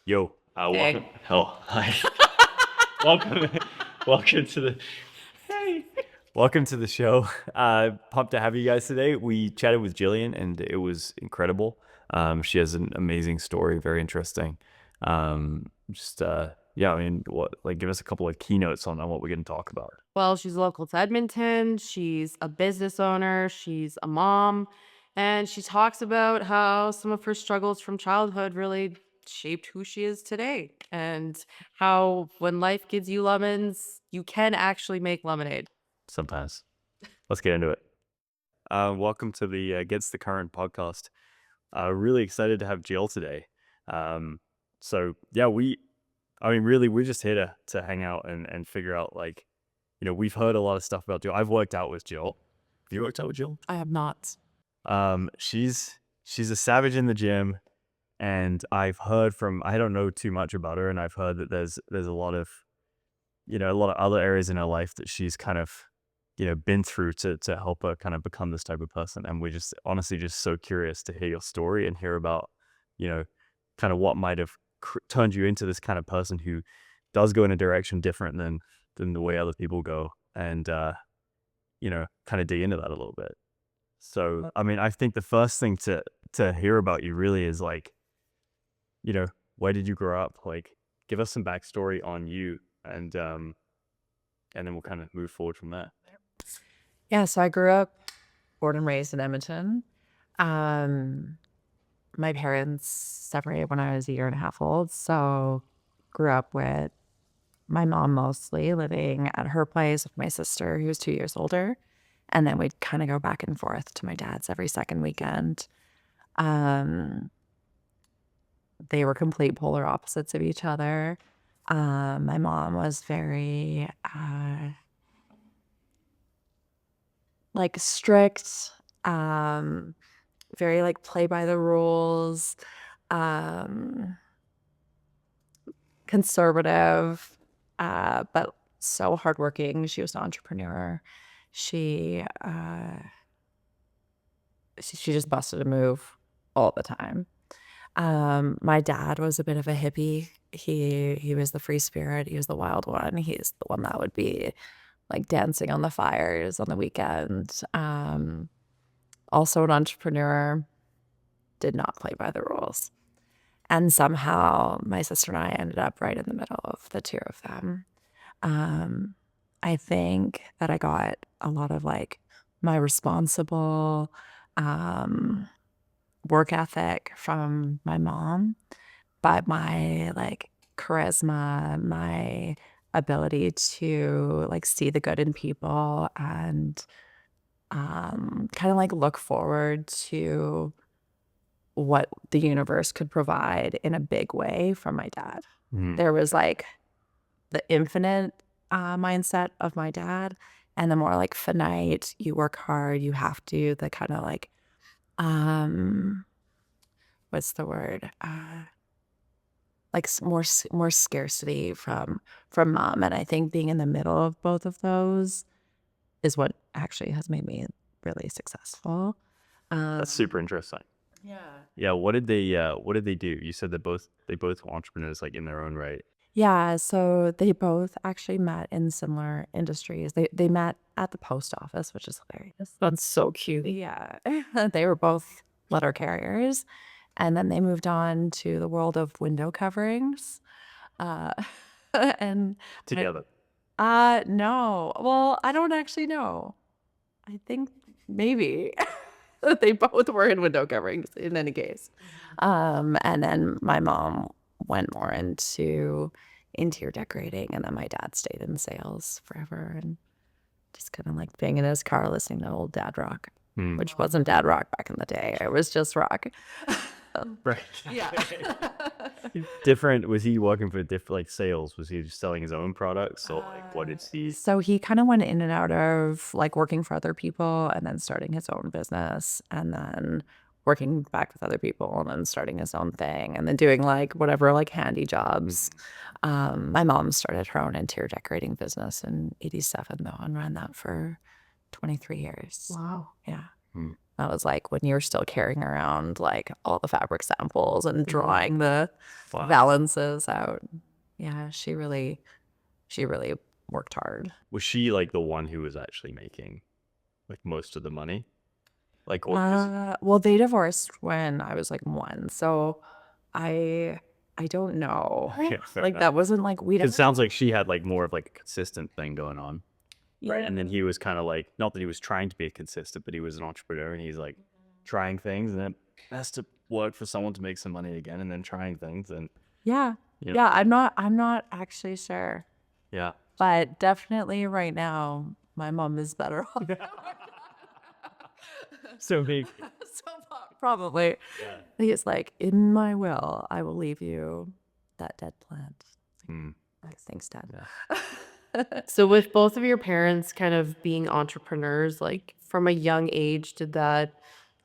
Yo, welcome. Hey. Oh, hi. welcome, welcome to the welcome to the show. Pumped to have you guys today. We chatted with Jillian, and it was incredible. She has an amazing story, very interesting. Yeah, I mean, give us a couple of keynotes on what we're going to talk about. Well, she's local to Edmonton. She's a business owner. She's a mom. And she talks about how some of her struggles from childhood really shaped who she is today. And how when life gives you lemons, you can actually make lemonade. Sometimes. Let's get into it. Welcome to the Gets the Current podcast. Really excited to have Jill today. So yeah, really, we're just here to hang out and figure out, like, we've heard a lot of stuff about Jill. I've worked out with Jill. Have you worked out with Jill? I have not. She's a savage in the gym, and I don't know too much about her, and I've heard that there's a lot of, a lot of other areas in her life that she's kind of, been through to help her kind of become this type of person. And we're just honestly just so curious to hear your story and hear about, kind of what might have turned you into this kind of person who does go in a direction different than the way other people go, and kind of dig into that a little bit. So, I mean, I think the first thing to hear about you really is, like, where did you grow up? Like, give us some backstory on you, and then we'll kind of move forward from there. Yeah, so I grew up, born and raised in Edmonton. My parents separated when I was a year and a half old, so grew up with my mom mostly living at her place with my sister, who was 2 years older. And then we'd kind of go back and forth to my dad's every second weekend. They were complete polar opposites of each other. My mom was very strict, very play by the rules, conservative, but so hardworking. She was an entrepreneur. She just busted a move all the time. My dad was a bit of a hippie. He was the free spirit. He was the wild one. He's the one that would be like dancing on the fires on the weekend. Also an entrepreneur, did not play by the rules. And somehow my sister and I ended up right in the middle of the two of them. I think that I got a lot of my responsible work ethic from my mom, but my charisma, my ability to see the good in people and kind of look forward to what the universe could provide in a big way from my dad. There was the infinite mindset of my dad, and the more finite, you work hard, you have to, the kind of what's the word? More scarcity from mom. And I think being in the middle of both of those is what actually has made me really successful. That's super interesting. Yeah. What did they do? You said that they both were entrepreneurs, in their own right. Yeah, so they both actually met in similar industries. They met at the post office, which is hilarious. That's so cute. Yeah. They were both letter carriers. And then they moved on to the world of window coverings. And Together. no. Well, I don't actually know. I think maybe they both were in window coverings in any case. And then my mom went more into interior decorating, and then my dad stayed in sales forever and just kind of being in his car listening to old dad rock, which wasn't dad rock back in the day. It was just rock. Right. Yeah. Different. Was he working for different sales? Was he just selling his own products, or what did he? So he kind of went in and out of working for other people and then starting his own business and then working back with other people and then starting his own thing and then doing whatever handy jobs. My mom started her own interior decorating business in '87 though, and ran that for 23 years. Wow. Yeah. I was like, when you're still carrying around like all the fabric samples and drawing the Wow. balances out. Yeah, she really worked hard. Was she like the one who was actually making like most of the money? Like, or Well, they divorced when I was like 1, so I don't know. yeah, fair Like enough. that wasn't like we 'Cause it didn't. sounds like she had like more of like a consistent thing going on, right? Yeah. And then he was kind of like, not that he was trying to be consistent, but he was an entrepreneur and he's like trying things, and it has to work for someone to make some money again, and then trying things, and Yeah. you know, Yeah, I'm not actually sure. yeah. But definitely right now, my mom is better off. So big. So probably. Yeah. He's like, in my will, I will leave you that dead plant. Mm, Like, thanks, Dad. yeah. So with both of your parents kind of being entrepreneurs, like from a young age, did that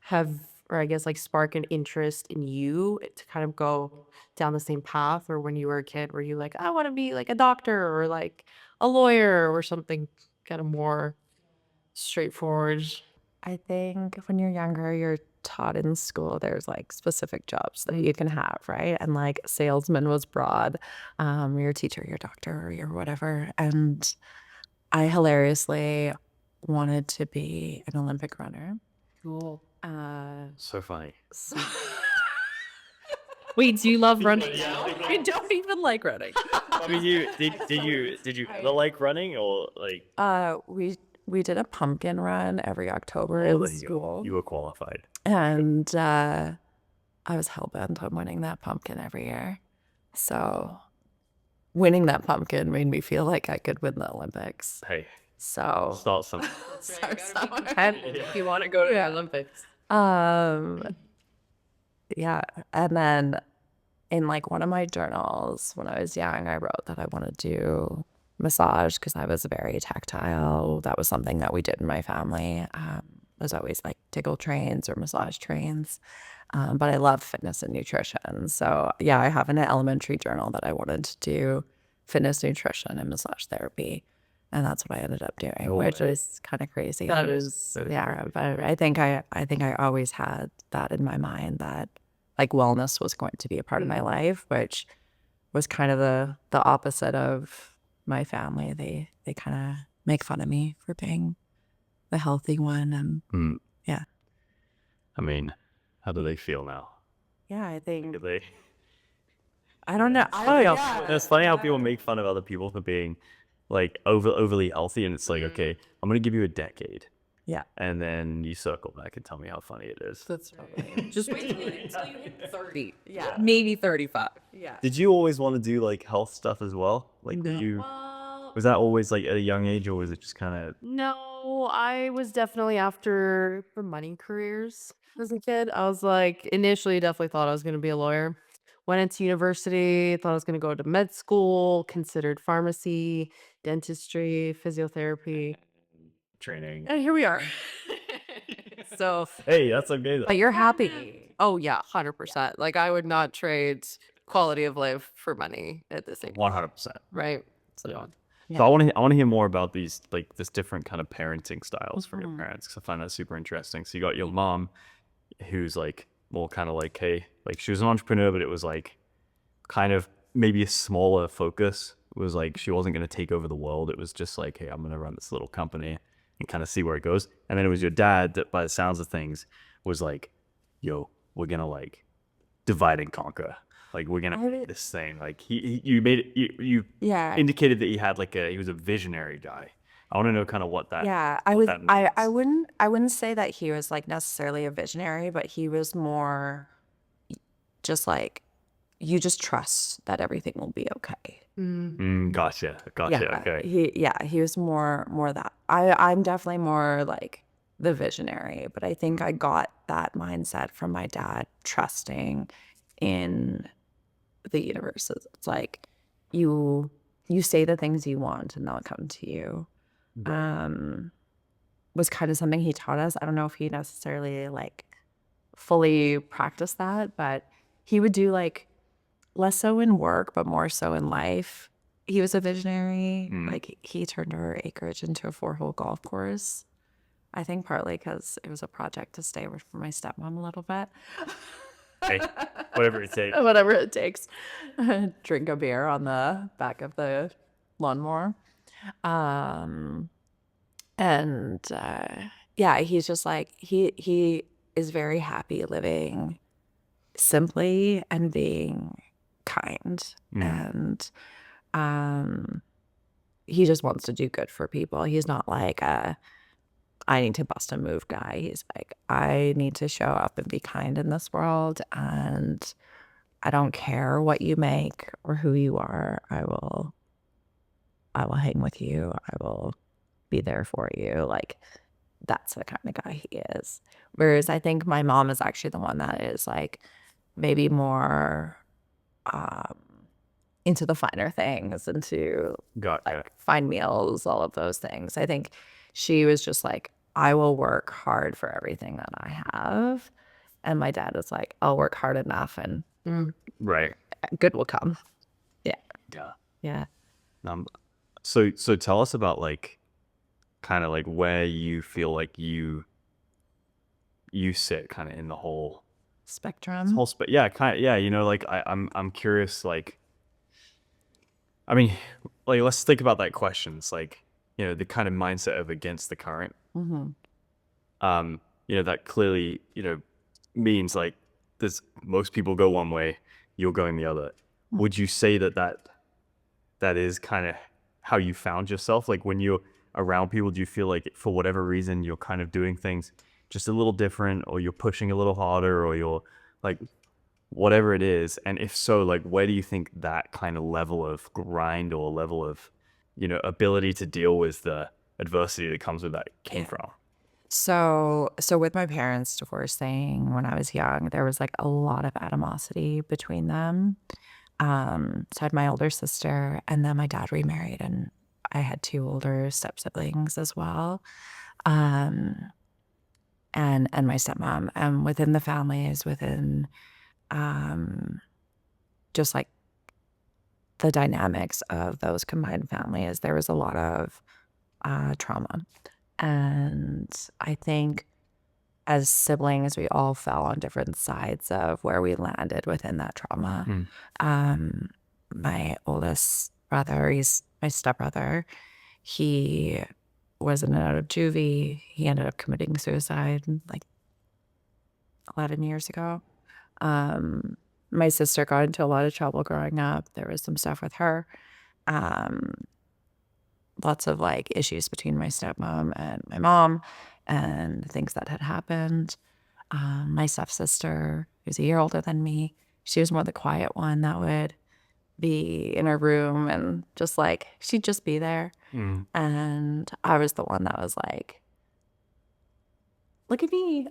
have, or I guess like spark an interest in you to kind of go down the same path? Or when you were a kid, were you like, I want to be like a doctor or like a lawyer or something kind of more straightforward? I think when you're younger, you're taught in school there's like specific jobs that you can have, right? And like salesman was broad. You're a teacher, you're a doctor, or you're whatever. And I hilariously wanted to be an Olympic runner. Cool. So funny. So Wait, do you love running? I don't even like running. I mean, did you ever like running, or like? We did a pumpkin run every October Oh, in there you go. school. You were qualified. And I was hell-bent on winning that pumpkin every year. So winning that pumpkin made me feel like I could win the Olympics. Hey, So start some. If you want to go to the Olympics. yeah. And then in like one of my journals when I was young, I wrote that I want to do massage because I was very tactile. That was something that we did in my family. Was always like tickle trains or massage trains. But I love fitness and nutrition. So yeah, I have an elementary journal that I wanted to do fitness, nutrition, and massage therapy. And that's what I ended up doing, No which way. is kind of crazy. That is Yeah, but I think I always had that in my mind that like wellness was going to be a part of my life, which was kind of the opposite of my family. They kind of make fun of me for being the healthy one, and Mm. yeah. I mean, how do they feel now? Yeah, I think Do they? I don't know. It's funny how people make fun of other people for being like overly healthy, and it's like, okay, I'm gonna give you a decade, Yeah. and then you circle back and tell me how funny it is. That's right. Just wait until you hit 30. Yeah. Maybe 35. Yeah. Did you always want to do like health stuff as well? Like, did you? Was that always like at a young age, or was it just kind of? No, I was definitely after the money careers as a kid. I was like, initially, definitely thought I was going to be a lawyer. Went into university, thought I was going to go to med school, considered pharmacy, dentistry, physiotherapy. Training. And here we are. So, Hey, that's okay though. but you're happy. Oh, yeah, 100%. Like, I would not trade quality of life for money at this age, 100%. right? So, Yeah. Yeah. So I want to hear more about these like this different kind of parenting styles from your parents, because I find that super interesting. So you got your mom, who's like more kind of like, hey, like she was an entrepreneur, but it was like kind of maybe a smaller focus. It was like she wasn't going to take over the world. It was just like, hey, I'm going to run this little company and kind of see where it goes. And then it was your dad that, by the sounds of things, was like, yo, we're gonna like divide and conquer. Like we're gonna make this thing. Like you made it. You Yeah. indicated that he was a visionary guy. I want to know kind of what that. Yeah, what that means. I wouldn't say that he was like necessarily a visionary, but he was more just like you just trust that everything will be okay. Gotcha. Yeah, Okay. he was more that. I'm definitely more like the visionary, but I think I got that mindset from my dad, trusting in the universe. It's like you say the things you want and they'll come to you. Was kind of something he taught us. I don't know if he necessarily like fully practiced that, but he would do like less so in work, but more so in life. He was a visionary. Like he turned our acreage into a 4-hole golf course. I think partly because it was a project to stay away from my stepmom a little bit. Hey, whatever it takes. Whatever it takes. Drink a beer on the back of the lawnmower. Um, and yeah, he's just like he is very happy living simply and being kind. And he just wants to do good for people. He's not like a I need to bust a move guy. He's like, I need to show up and be kind in this world, and I don't care what you make or who you are. I will hang with you. I will be there for you. Like, that's the kind of guy he is. Whereas I think my mom is actually the one that is like maybe more into the finer things, into Gotcha. like fine meals, all of those things. I think she was just like, I will work hard for everything that I have. And my dad is like, I'll work hard enough and Right. good will come. Yeah. Yeah. Yeah. So tell us about like kind of like where you feel like you sit kind of in the whole Spectrum. yeah, kind of, yeah, you know, like I'm curious, like, I mean, like, let's think about that question. It's like, you know, the kind of mindset of against the current. You know, that clearly, you know, means like there's most people go one way, you're going the other. Would you say that is kind of how you found yourself? Like when you're around people, do you feel like for whatever reason you're kind of doing things just a little different, or you're pushing a little harder, or you're like whatever it is? And if so, like where do you think that kind of level of grind or level of, you know, ability to deal with the adversity that comes with that came from? So with my parents divorcing when I was young, there was like a lot of animosity between them. So I had my older sister, and then my dad remarried, and I had two older step siblings as well. And my stepmom. And within the families, within just like the dynamics of those combined families, there was a lot of trauma. And I think as siblings, we all fell on different sides of where we landed within that trauma. My oldest brother, he's my stepbrother, he was in and out of juvie. He ended up committing suicide like 11 years ago. My sister got into a lot of trouble growing up. There was some stuff with her. Lots of like issues between my stepmom and my mom and things that had happened. My stepsister, who's a year older than me, she was more the quiet one that would be in her room and just like, she'd just be there. And I was the one that was like, look at me,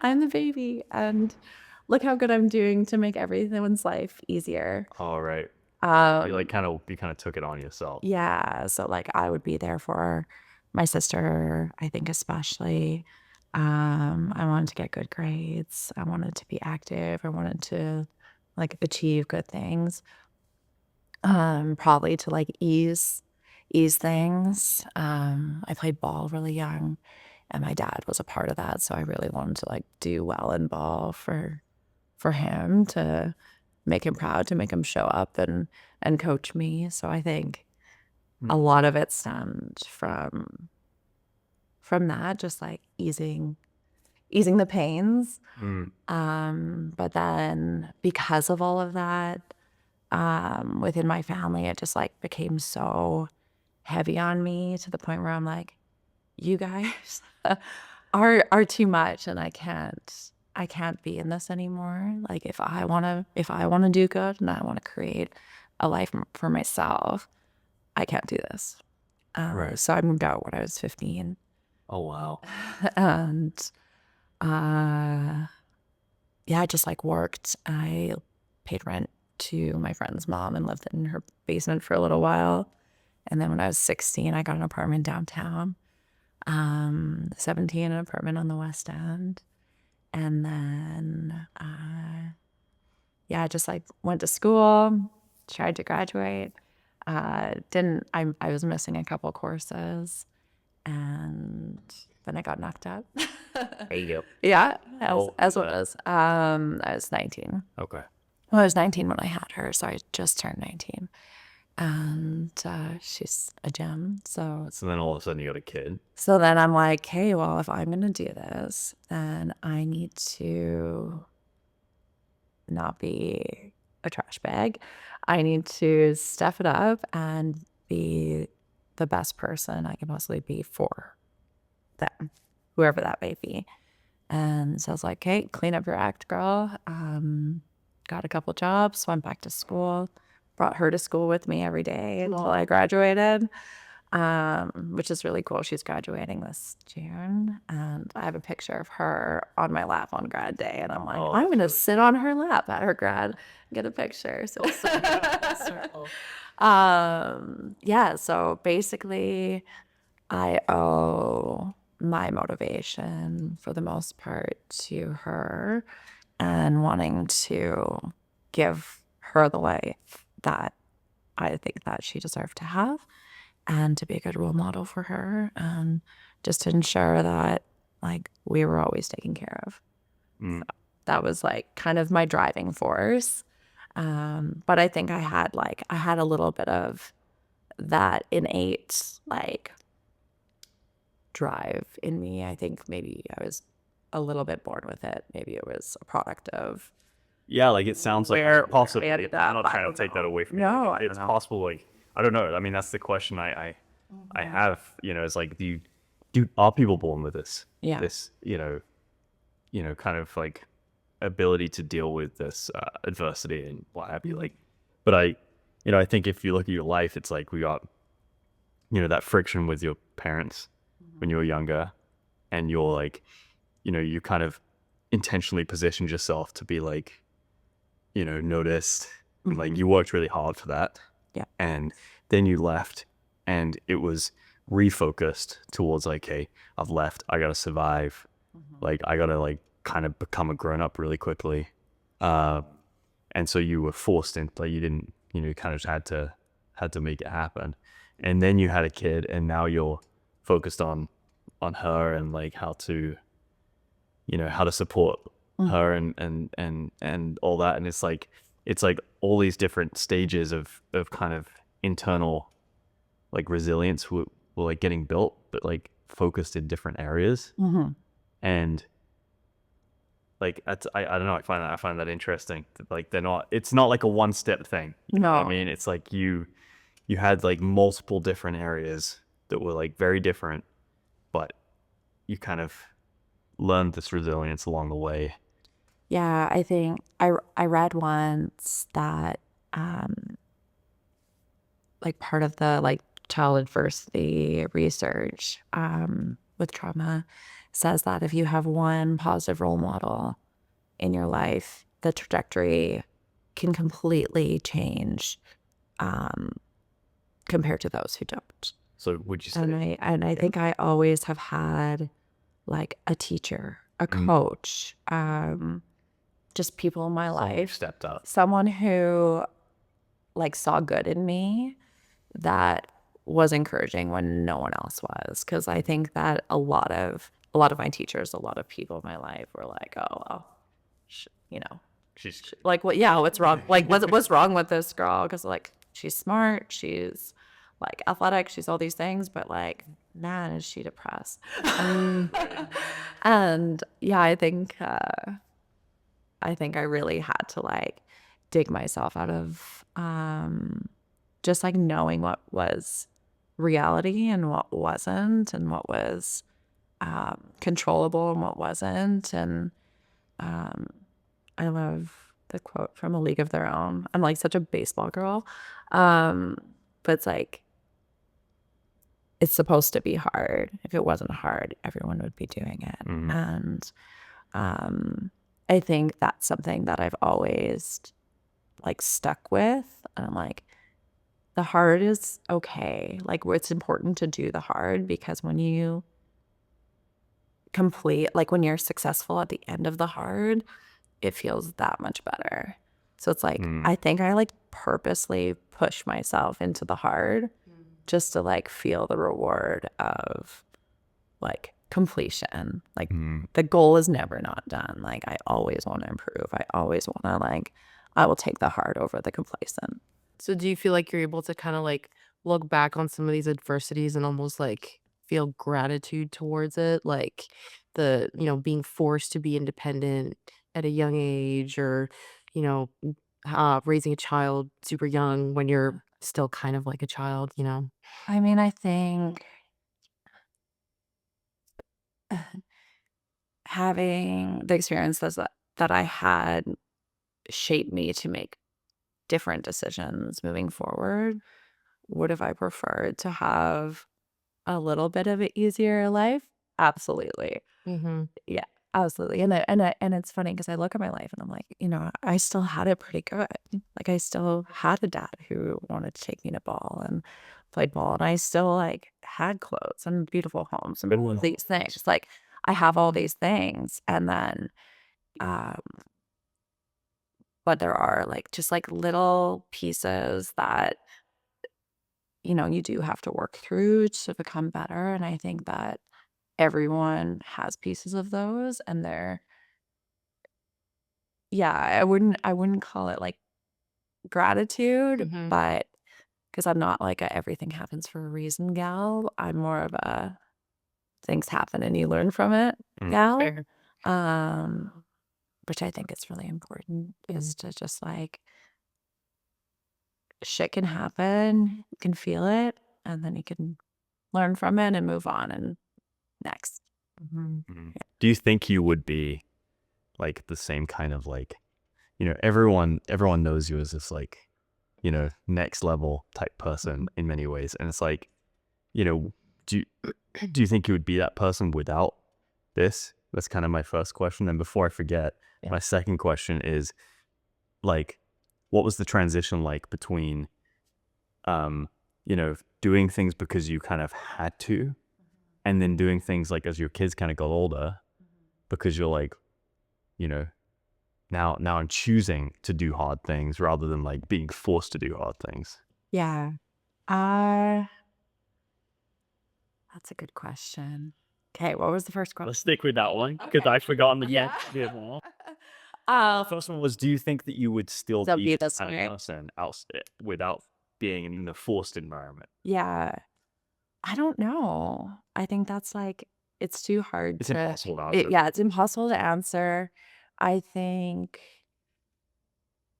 I'm the baby, and look how good I'm doing to make everyone's life easier. All right. You kind of took it on yourself. Yeah, so like I would be there for my sister, I think especially. I wanted to get good grades. I wanted to be active. I wanted to like achieve good things. Probably to like ease things. I played ball really young, and my dad was a part of that, so I really wanted to like do well in ball for him, to make him proud, to make him show up and coach me. So I think a lot of it stemmed from that, just like easing the pains. But then because of all of that, within my family, it just like became so heavy on me to the point where I'm like, you guys are too much, and I can't be in this anymore. Like if I want to do good and I want to create a life for myself, I can't do this. Right. So I moved out when I was 15. Oh, wow. And yeah, I just like worked. I paid rent to my friend's mom and lived in her basement for a little while. And then when I was 16, I got an apartment downtown. 17, an apartment on the West End. And then, yeah, I just like went to school, tried to graduate. I was missing a couple courses, and Then I got knocked up. There you go. Yeah, old as was what it that? is. I was 19. Okay. Well, I was 19 when I had her, so I just turned 19. And she's a gem. So So then all of a sudden you got a kid. then I'm like, hey, well, if I'm gonna do this, then I need to not be a trash bag. I need to step it up and be the best person I can possibly be for them, whoever that may be. And so I was like, hey, clean up your act, girl. Got a couple jobs, went back to school, brought her to school with me every day until I graduated, which is really cool. She's graduating this June. And I have a picture of her on my lap on grad day. And I'm like, Oh, I'm going to sit on her lap at her grad and get a picture. So, yeah, so basically, I owe my motivation for the most part to her and wanting to give her the life that I think that she deserved to have and to be a good role model for her and just to ensure that like we were always taken care of. Mm. That was like kind of my driving force. But I think I had a little bit of that innate like drive in me. I think maybe I was a little bit born with it. Maybe it was a product of Yeah, like it sounds like where possible. we had I'm that. not I trying don't to take that know. away from you. No, Like, I it's don't know. possible. Like I don't know. I mean, that's the question I have. You know, it's like, are people born with this? Yeah. This, kind of like ability to deal with this adversity and what have you. Like, but I think if you look at your life, it's like we got, that friction with your parents when you were younger, and you're like, you kind of intentionally positioned yourself to be like, noticed. And, like you worked really hard for that. Yeah. And then you left and it was refocused towards like, hey, I've left. I got to survive. Like I got to like kind of become a grown up really quickly. And so you were forced into like, you didn't, you kind of just had to make it happen. And then you had a kid and now you're focused on her and like how to, how to support her and all that. And it's like all these different stages of kind of internal like resilience were like getting built, but like focused in different areas. And like I don't know, I find that interesting. Like it's not like a one step thing. You know what I mean? It's like you had like multiple different areas that were like very different, but you kind of learned this resilience along the way. Yeah, I think I read once that like part of the like child adversity research with trauma says that if you have one positive role model in your life, the trajectory can completely change compared to those who don't. So would you say? And I think I always have had like a teacher, a coach, just people in my life, Stepped up. someone who like saw good in me that was encouraging when no one else was. Because I think that a lot of my teachers, a lot of people in my life were like, oh well, She's like what? Yeah, what's wrong? Like what's wrong with this girl? Because like she's smart, she's like athletic, she's all these things, but like man, is she depressed? And yeah, I think I really had to like dig myself out of just like knowing what was reality and what wasn't, and what was controllable and what wasn't. And I love the quote from A League of Their Own. I'm like such a baseball girl, but it's like it's supposed to be hard. If it wasn't hard, everyone would be doing it. And I think that's something that I've always like stuck with. And I'm like, the hard is okay. Like it's important to do the hard, because when you complete, like when you're successful at the end of the hard, it feels that much better. So it's like, I think I like purposely push myself into the hard just to like feel the reward of like completion. Like Mm. the goal is never not done. Like I always want to improve. I always want to like, I will take the hard over the complacent. So do you feel like you're able to kind of like look back on some of these adversities and almost like feel gratitude towards it? Like being forced to be independent at a young age or, raising a child super young when you're still kind of like a child? I mean, I think having the experiences that I had shaped me to make different decisions moving forward. Would have I preferred to have a little bit of an easier life? Absolutely. Mm-hmm. Yeah, absolutely. And it's funny because I look at my life and I'm like, I still had it pretty good. Like I still had a dad who wanted to take me to ball and played ball, and I still like had clothes and beautiful homes and all of these things. Just like I have all these things, and then, um, but there are like just like little pieces that you do have to work through to become better. And I think that everyone has pieces of those, and yeah, I wouldn't call it like gratitude, Mm-hmm. but because I'm not like a everything happens for a reason gal. I'm more of a things happen and you learn from it Mm. gal. Fair. Um, which I think is really important, is to just like shit can happen, you can feel it, and then you can learn from it and move on and next. Mm-hmm. Mm. Do you think you would be like the same kind of like, everyone knows you as this like, next level type person in many ways. And it's like, do do you think you would be that person without this? That's kind of my first question. And before I forget, Yeah. my second question is like, what was the transition like between, doing things because you kind of had to, and then doing things like as your kids kind of got older because you're like, you know, now I'm choosing to do hard things rather than like being forced to do hard things. Yeah. Uh, that's a good question. Okay, what was the first Let's question? stick with that one because Okay. I've forgotten the Yeah. one. Uh, First one was, do you think that you would still so be be this this kind of way. person without being in the forced environment? Yeah. I don't know. I think that's like it's too hard It's to impossible to answer. yeah, it's impossible to answer. I think,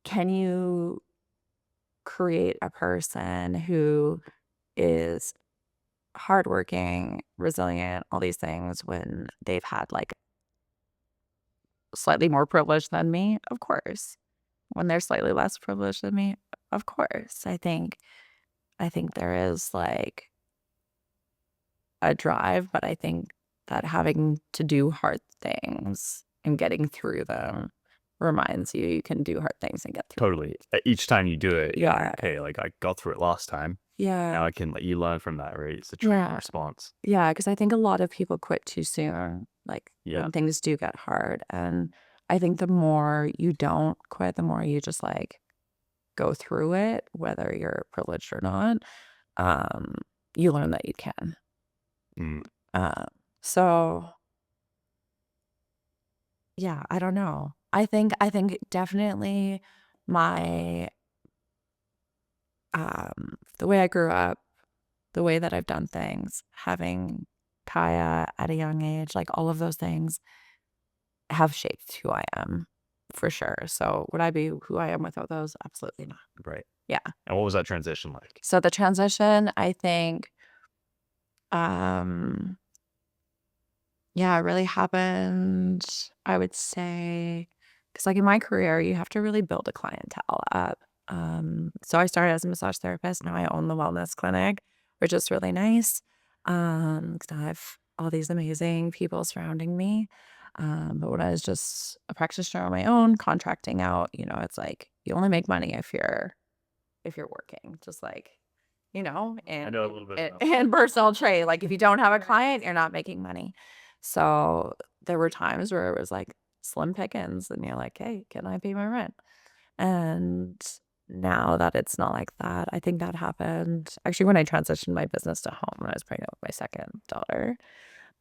can you create a person who is hardworking, resilient, all these things when they've had like slightly more privilege than me? Of course. When they're slightly less privileged than me? Of course. I think there is like a drive, but I think that having to do hard things and getting through them reminds you can do hard things and get through. Totally. Each time you do it, you're Yeah. like, hey, like I got through it last time. Yeah. Now I can let you learn from that, right? It's a training Yeah. response. Yeah, because I think a lot of people quit too soon, like Yeah. when things do get hard. And I think the more you don't quit, the more you just like go through it, whether you're privileged or not, um, you learn that you can. Mm. So yeah, I don't know. I think definitely my the way I grew up, the way that I've done things, having Kaya at a young age, like all of those things have shaped who I am for sure. So would I be who I am without those? Absolutely not. Right. Yeah. And what was that transition like? So the transition, I think, um, yeah, it really happened, I would say, because like in my career, you have to really build a clientele up. So I started as a massage therapist. Now I own the wellness clinic, which is really nice. 'Cause I have all these amazing people surrounding me. But when I was just a practitioner on my own, contracting out, it's like you only make money if you're working, just like, I know a little bit about that. and personal trade. Like if you don't have a client, you're not making money. So there were times where it was like slim pickings and you're like, hey, can I pay my rent? And now that it's not like that, I think that happened actually when I transitioned my business to home when I was pregnant with my second daughter.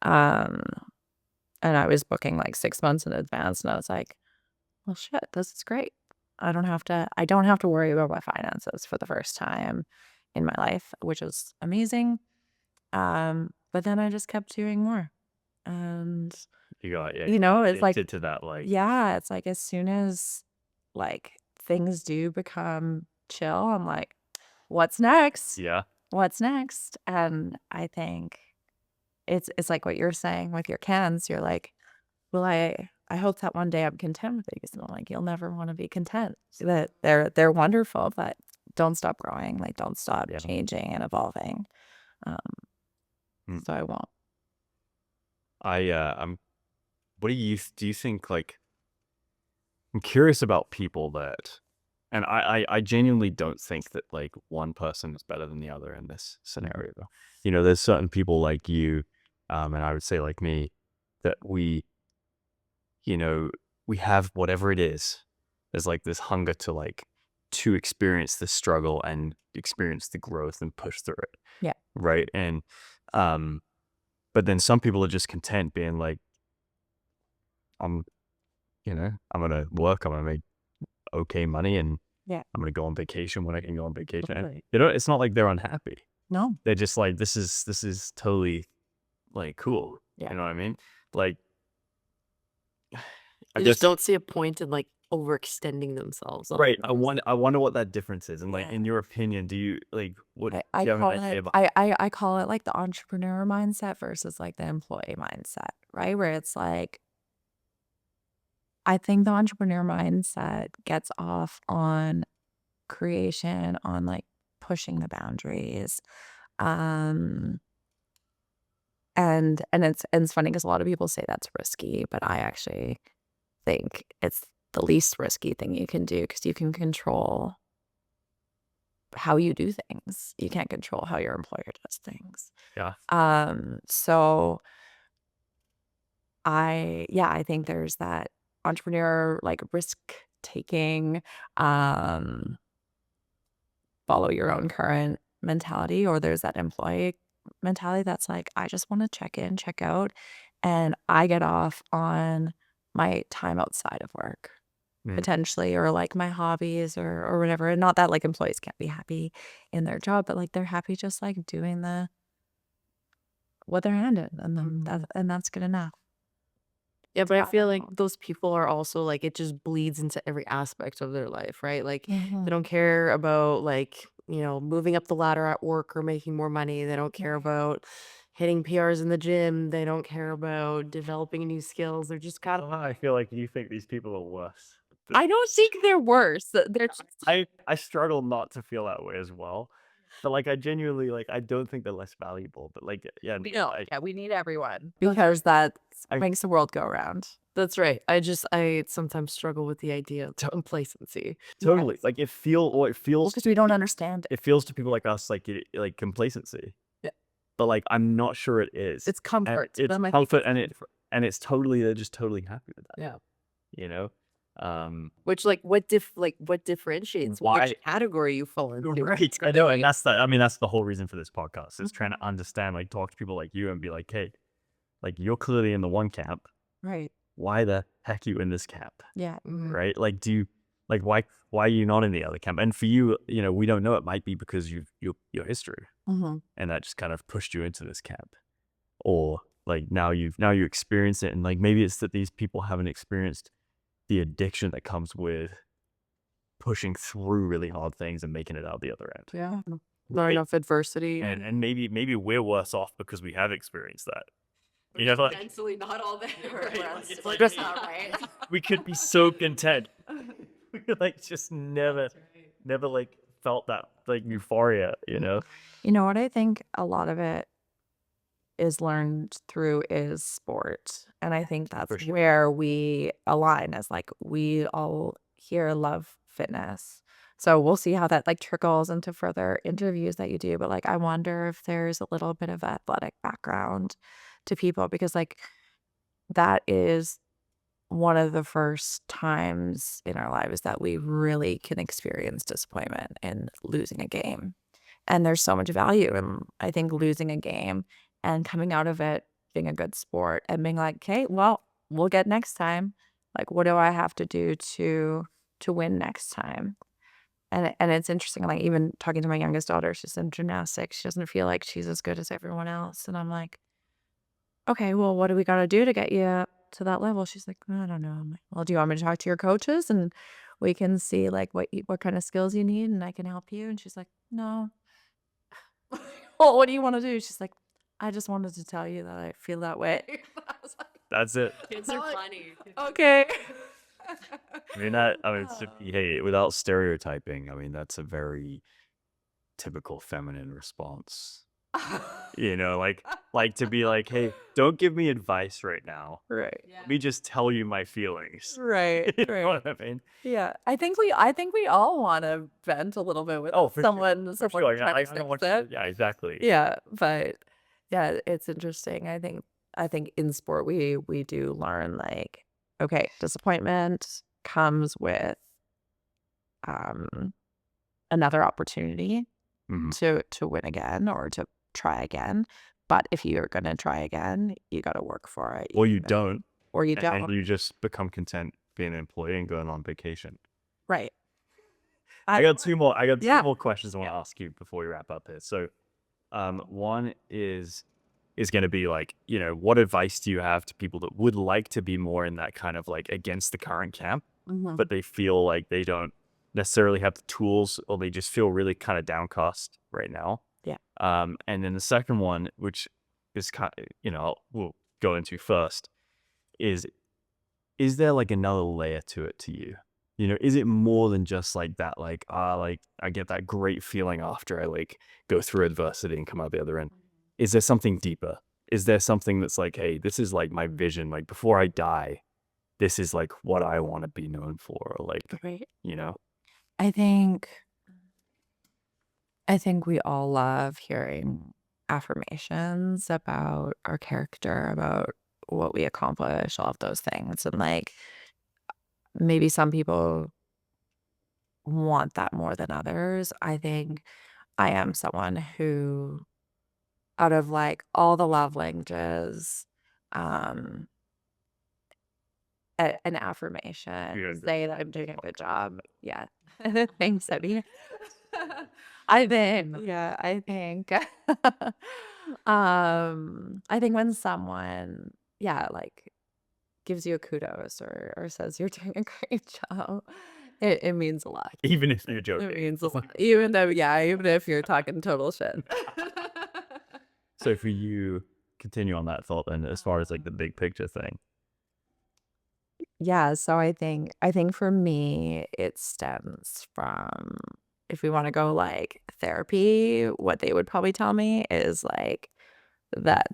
Um, and I was booking like 6 months in advance, and I was like, well, shit, this is great. I don't have to worry about my finances for the first time in my life, which is amazing. But then I just kept doing more. And You got you know, it's like, addicted to that, like, yeah, it's like as soon as like things do become chill, I'm like, what's next? yeah, What's next? And I think it's like what you're saying with your cans. You're like, well, I hope that one day I'm content with these. And I'm like, you'll never want to be content. That they're wonderful, but don't stop growing. Like, don't stop yeah. changing and evolving. Um, Mm. so I won't. I'm. What do you think? Like, I'm curious about people that, and I genuinely don't think that like one person is better than the other in this scenario. Though, you know, there's certain people like you, and I would say like me, that we, you know, we have whatever it is. There's like this hunger to experience the struggle and experience the growth and push through it. Yeah. Right. And um, but then some people are just content being like, I'm, I'm gonna work, I'm gonna make okay money, and Yeah. I'm gonna go on vacation when I can go on vacation. And, Totally. it's not like they're unhappy. No. They're just like, this is totally like cool. Yeah. You know what I mean? Like, I They guess just don't see a point in like overextending themselves. right. I wonder what that difference is, and like Yeah. in your opinion, do you like what? I Do you have call an idea it about? I call it like the entrepreneur mindset versus like the employee mindset, right? Where it's like I think the entrepreneur mindset gets off on creation, on like pushing the boundaries. Um and it's funny because a lot of people say that's risky, but I actually think it's the least risky thing you can do because you can control how you do things. You can't control how your employer does things. Yeah. So I think there's that entrepreneur like risk taking, um, follow your own current mentality, or there's that employee mentality that's like, I just want to check in, check out, and I get off on my time outside of work. Mm. Potentially, or like my hobbies or whatever. And not that like employees can't be happy in their job, but like they're happy just like doing what they're handed, and then that's good enough. Yeah, but I Yeah. feel like those people are also like it just bleeds into every aspect of their life, right? Like they don't care about like, moving up the ladder at work or making more money. They don't care about hitting PRs in the gym. They don't care about developing new skills. They're just kind of I feel like you think these people are worse. I don't think they're worse. They're just I struggle not to feel that way as well. But like I genuinely like I don't think they're less valuable. But like yeah, we need everyone because that I- makes the world go around. That's right. I sometimes struggle with the idea of complacency. totally like it feels Because we don't understand it. it feels to people like us like like complacency. Yeah. But like I'm not sure it is. It's And comfort. it's Them, I think comfort, it's and it's totally they're just totally happy with that. Yeah. You know? Which what differentiates Why- which category you fall into. Right. I know, and that's the whole reason for this podcast is trying to understand, like talk to people like you and be like, hey, like you're clearly in the one camp. Right. Why the heck are you in this camp? Yeah. Right? Like do you like why are you not in the other camp? And for you, we don't know. It might be because your history Mm-hmm. and that just kind of pushed you into this camp. Or like now you experience it, and like maybe it's that these people haven't experienced the addiction that comes with pushing through really hard things and making it out the other end. Yeah. Not enough adversity. And maybe we're worse off because we have experienced that. You know, like mentally not all there. Right, like, it's like- Just not right. we could be so content. We could like just never like felt that like euphoria, You know what I think a lot of it is learned through is sport. And I think that's For sure. where we align as like we all here love fitness. So we'll see how that like trickles into further interviews that you do. But like I wonder if there's a little bit of athletic background to people because like that is one of the first times in our lives that we really can experience disappointment in losing a game. And there's so much value in I think losing a game and coming out of it being a good sport and being like, okay, well, we'll get next time. Like, what do I have to do to win next time? And it's interesting, like even talking to my youngest daughter, she's in gymnastics. She doesn't feel like she's as good as everyone else. And I'm like, okay, well, what do we got to do to get you up to that level? She's like, I don't know. I'm like, well, do you want me to talk to your coaches and we can see like what kind of skills you need and I can help you? And she's like, no. Well, what do you want to do? She's like, I just wanted to tell you that I feel that way. I was like, That's it. Kids are like, funny. okay. I mean, hey, without stereotyping, I mean, that's a very typical feminine response. You know, like to be like, hey, don't give me advice right now. Right. Let me just tell you my feelings. Right. You know Right. what I mean? Yeah. I think we all want to vent a little bit with Oh, for sure. someone For sure. Yeah, trying I to don't want fix you it. to, yeah, exactly. Yeah, but yeah, it's interesting. I think in sport we do learn like, okay, disappointment comes with um another opportunity Mhm. to win again or to try again. But if you're gonna try again, you gotta work for it. Or you don't, Or you and don't. you just become content being an employee and going on vacation. Right. I got two more. I got two Yeah. more questions I want to ask you before we wrap up here. So, one is going to be like, you know, what advice do you have to people that would like to be more in that kind of like against the current camp, Mhm. but they feel like they don't necessarily have the tools, or they just feel really kind of downcast right now. Yeah. And then the second one, which is kind of, you know, we'll go into first, is there like another layer to it to you? You know, is it more than just like that, like I get that great feeling after I like go through adversity and come out the other end? Is there something deeper? Is there something that's like, hey, this is like my vision, like before I die, this is like what I want to be known for, or like, Right. you know? I think I think we all love hearing affirmations about our character, about what we accomplish, all of those things. And like maybe some people want that more than others. I think I am someone who, out of like all the love languages, um, an affirmation, Yeah. say that I'm doing a good job. Yeah. Thanks, Eddie. I think, yeah, I think when someone, yeah, like gives you a kudos or says you're doing a great job, it means a lot. Even if you're It joking. means a lot. Even though, yeah, even if you're talking total shit. So for you, continue on that thought then, as far as like the big picture thing. Yeah, so I think for me it stems from, if we want to go like therapy, what they would probably tell me is like that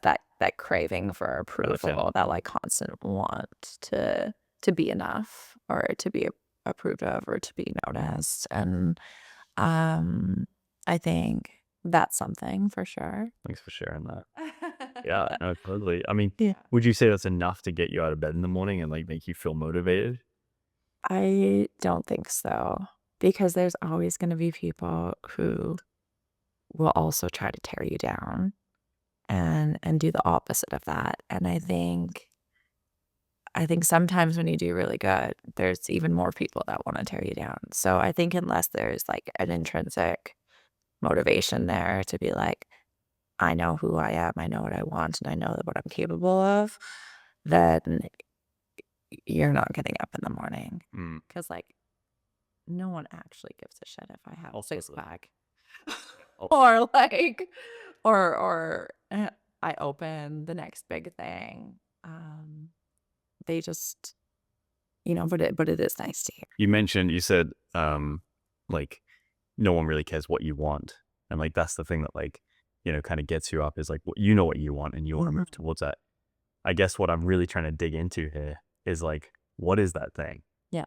craving for approval, that like constant want to be enough or to be approved of or to be noticed. And um I think that's something for sure. Thanks for sharing that. Yeah, no, totally. I mean, Yeah. would you say that's enough to get you out of bed in the morning and like make you feel motivated? I don't think so, because there's always going to be people who will also try to tear you down and do the opposite of that. And I think sometimes when you do really good, there's even more people that want to tear you down. So I think unless there's like an intrinsic motivation there to be like, I know who I am, I know what I want, and I know what I'm capable of, then you're not getting up in the morning. Mm. Because like no one actually gives a shit if I have a Also six the- pack. Oh. Or like or I open the next big thing. They just, but it is nice to hear. You said, like, no one really cares what you want. And like, that's the thing that like, you know, kind of gets you up is like, you know what you want and you want to move towards that. I guess what I'm really trying to dig into here is like, what is that thing? Yeah.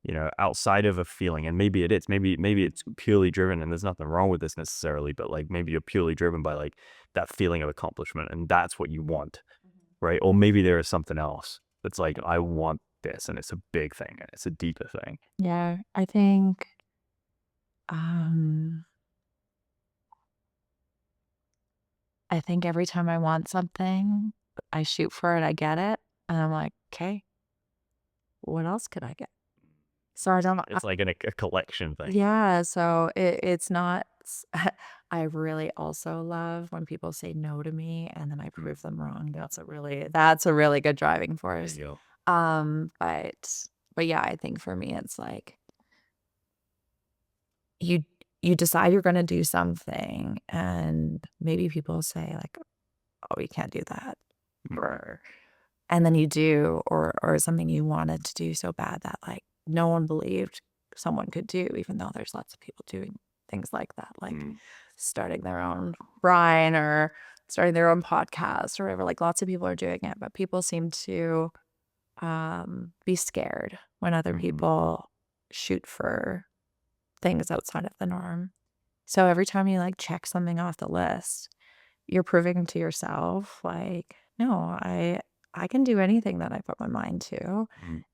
You know, outside of a feeling, and maybe it is, maybe it's purely driven, and there's nothing wrong with this necessarily, but like maybe you're purely driven by like that feeling of accomplishment, and that's what you want, right? Or maybe there is something else that's like, I want this, and it's a big thing, and it's a deeper thing. Yeah, um I think every time I want something, I shoot for it, I get it, and I'm like, okay, what else could I get? So I don't. It's like a collection thing. Yeah, so it's not. I really also love when people say no to me and then I prove them wrong. That's a really good driving There force. you go. But yeah, I think for me it's like you you decide you're gonna do something and maybe people say like, oh, you can't do that. Or and then you do, or something you wanted to do so bad that like no one believed someone could do, even though there's lots of people doing things like that, like starting their own BRiiNE or starting their own podcast or whatever. Like lots of people are doing it, but people seem to be scared when other people shoot for things outside of the norm. So every time you like check something off the list, you're proving to yourself like, no, I can do anything that I put my mind to.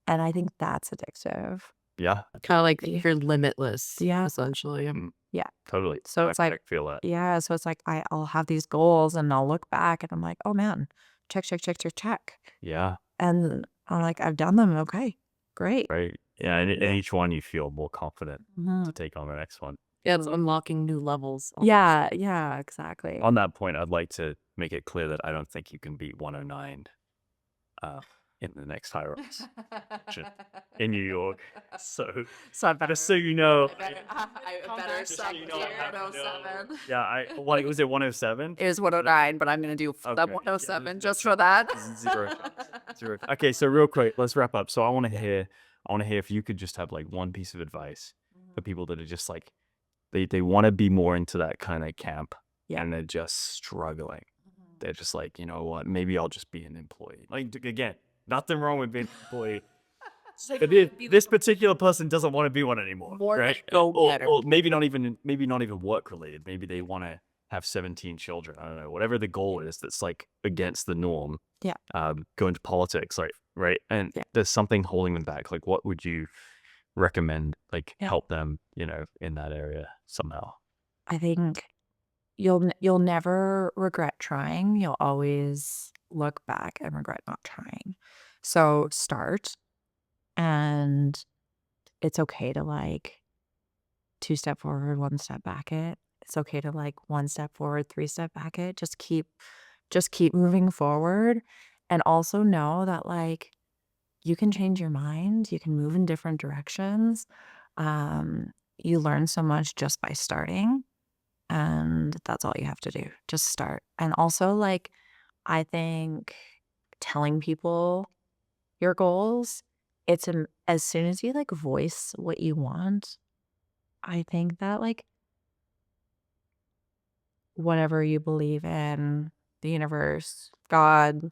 And I think that's addictive. Yeah. Kind of like you're limitless, Yeah. essentially. Yeah. Totally. So it's I like, feel that. yeah. So it's like I'll have these goals and I'll look back and I'm like, oh man, check, check, check, check, check. Yeah. And I'm like, I've done them. Okay, great. Right. Yeah. And each one you feel more confident Mhm. to take on the next one. Yeah, it's unlocking new levels. Yeah, yeah, exactly. On that point, I'd like to make it clear that I don't think you can beat 109 in the next high rocks in New York. So I better, just so you know, I better just so suck you know, I have no- 107. yeah, what was it 107? It was 109, but I'm gonna do Okay. that 107 just for that. Zero shots. Zero. Okay, so real quick, let's wrap up. So I want to hear if you could just have like one piece of advice for people that are just like they want to be more into that kind of camp, and they're just struggling. They're just like, you know what? Maybe I'll just be an employee. Like again, nothing wrong with being an employee. But this particular person doesn't want to be one anymore, right? Or maybe not even work related. Maybe they want to have 17 children. I don't know. Whatever the goal is, that's like against the norm. Yeah. Go into politics, right? And there's something holding them back. Like, what would you recommend? Like, help them, in that area somehow. I think you'll never regret trying. You'll always look back and regret not trying. So start, and it's okay to like 2 step forward, 1 step back it. It's okay to like 1 step forward, 3 step back it. Just keep moving forward, and also know that like you can change your mind. You can move in different directions. You learn so much just by starting. And that's all you have to do. Just start. And also, like, I think telling people your goals, as soon as you like voice what you want, I think that like whatever you believe in, the universe, God,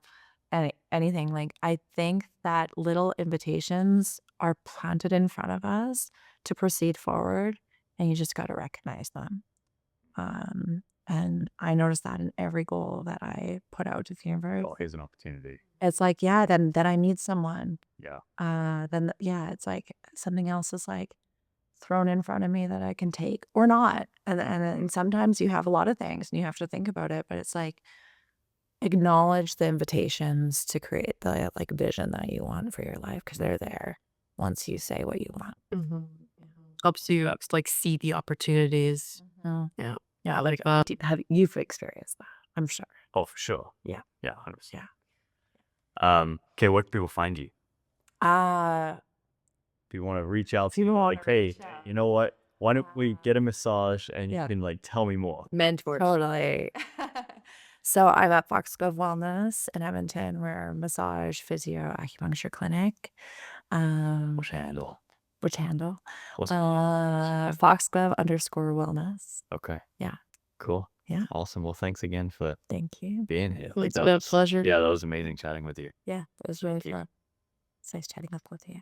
anything, like I think that little invitations are planted in front of us to proceed forward, and you just got to recognize them. And I noticed that in every goal that I put out to the universe. Oh, here's an opportunity. It's like, yeah, then I meet someone. Yeah. Then yeah, it's like something else is like thrown in front of me that I can take or not. And sometimes you have a lot of things and you have to think about it, but it's like acknowledge the invitations to create the like vision that you want for your life, because they're there once you say what you want. Helps you like see the opportunities. Yeah. Yeah, like You've experienced that, I'm sure. Oh, for sure. Yeah. Yeah, 100%. Okay, where can people find you? If you want to reach out to you, like, hey, you know what? Why don't we get a massage and you can like tell me more? mentor. Totally. So I'm at Foxglove Wellness in Edmonton. We're a massage, physio, acupuncture clinic. What's your handle? Which handle? What's- Foxglove_wellness. Okay. Yeah. Cool. Yeah. Awesome. Well, thanks again for Thank you. being here. It's been a pleasure. Yeah, that was amazing chatting with you. Yeah, it was really fun. It's nice chatting up with you.